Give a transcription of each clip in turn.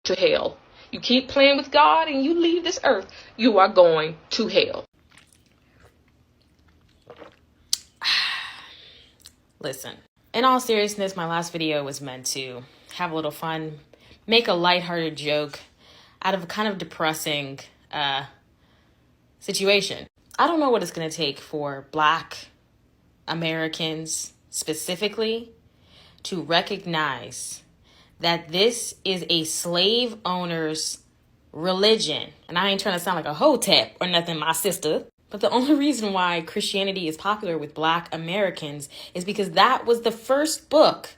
to hell. You keep playing with God and you leave this earth, you are going to hell. Listen, in all seriousness, my last video was meant to have a little fun, make a lighthearted joke out of a kind of depressing situation. I don't know what it's going to take for Black Americans specifically to recognize that this is a slave owner's religion. And I ain't trying to sound like a hotep or nothing, my sister. But the only reason why Christianity is popular with Black Americans is because that was the first book,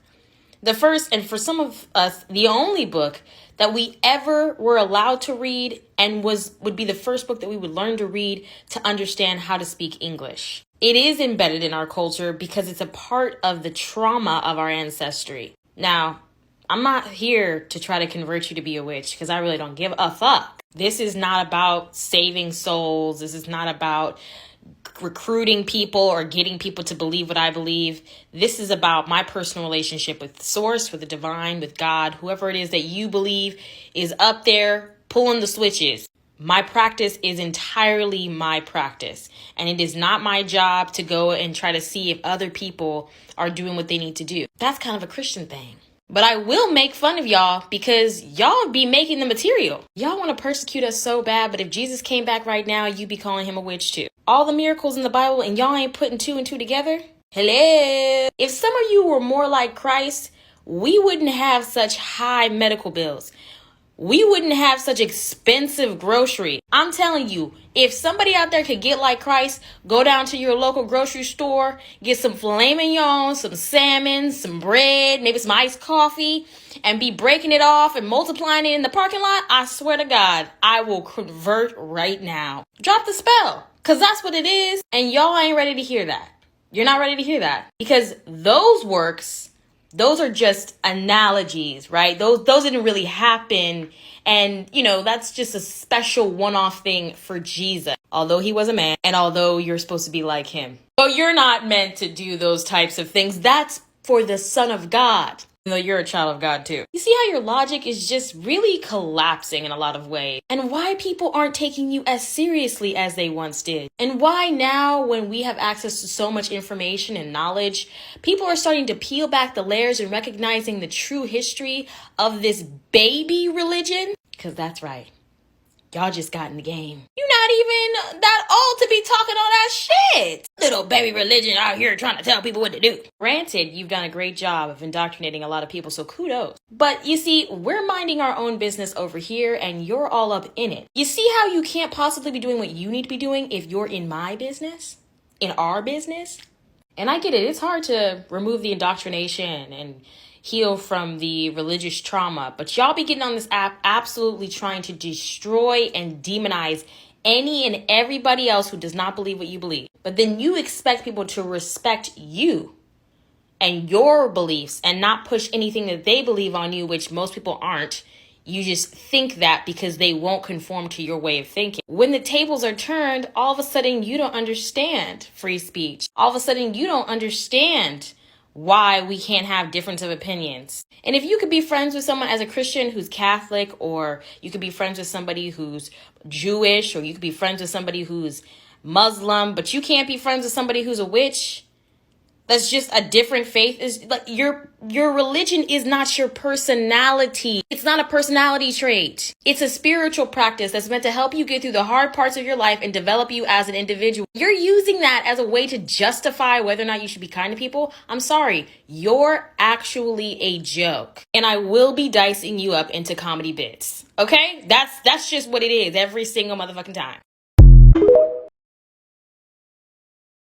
the first, and for some of us, the only book that we ever were allowed to read, and would be the first book that we would learn to read to understand how to speak English. It is embedded in our culture because it's a part of the trauma of our ancestry. Now, I'm not here to try to convert you to be a witch because I really don't give a fuck. This is not about saving souls. This is not about recruiting people or getting people to believe what I believe. This is about my personal relationship with the source, with the divine, with God, whoever it is that you believe is up there pulling the switches. My practice is entirely my practice, and it is not my job to go and try to see if other people are doing what they need to do. That's kind of a Christian thing. But I will make fun of y'all because y'all be making the material. Y'all want to persecute us so bad, but if Jesus came back right now, you'd be calling him a witch too. All the miracles in the Bible and y'all ain't putting 2 and 2 together? Hello? If some of you were more like Christ, we wouldn't have such high medical bills. We wouldn't have such expensive grocery. I'm telling you, if somebody out there could get like Christ, go down to your local grocery store, get some filet mignon, some salmon, some bread, maybe some iced coffee, and be breaking it off and multiplying it in the parking lot, I swear to God, I will convert right now. Drop the spell, because that's what it is, and y'all ain't ready to hear that. You're not ready to hear that, because those works, those are just analogies, right? Those didn't really happen. And, you know, that's just a special one-off thing for Jesus, although he was a man and although you're supposed to be like him. But you're not meant to do those types of things. That's for the Son of God. Even though you're a child of God too. You see how your logic is just really collapsing in a lot of ways, and why people aren't taking you as seriously as they once did, and why now, when we have access to so much information and knowledge, people are starting to peel back the layers and recognizing the true history of this baby religion. Because that's right. Y'all just got in the game. You're not even that old to be talking all that shit. Little baby religion out here trying to tell people what to do. Granted, you've done a great job of indoctrinating a lot of people, so kudos. But you see, we're minding our own business over here and you're all up in it. You see how you can't possibly be doing what you need to be doing if you're in my business? In our business? And I get it. It's hard to remove the indoctrination and heal from the religious trauma, but y'all be getting on this app absolutely trying to destroy and demonize any and everybody else who does not believe what you believe. But then you expect people to respect you and your beliefs and not push anything that they believe on you, which most people aren't. You just think that because they won't conform to your way of thinking. When the tables are turned, all of a sudden you don't understand free speech. All of a sudden you don't understand why we can't have difference of opinions. And if you could be friends with someone as a Christian who's Catholic, or you could be friends with somebody who's Jewish, or you could be friends with somebody who's Muslim, but you can't be friends with somebody who's a witch, that's just a different faith, is like your religion is not your personality. It's not a personality trait. It's a spiritual practice that's meant to help you get through the hard parts of your life and develop you as an individual. You're using that as a way to justify whether or not you should be kind to people. I'm sorry, you're actually a joke. And I will be dicing you up into comedy bits. Okay? That's just what it is every single motherfucking time.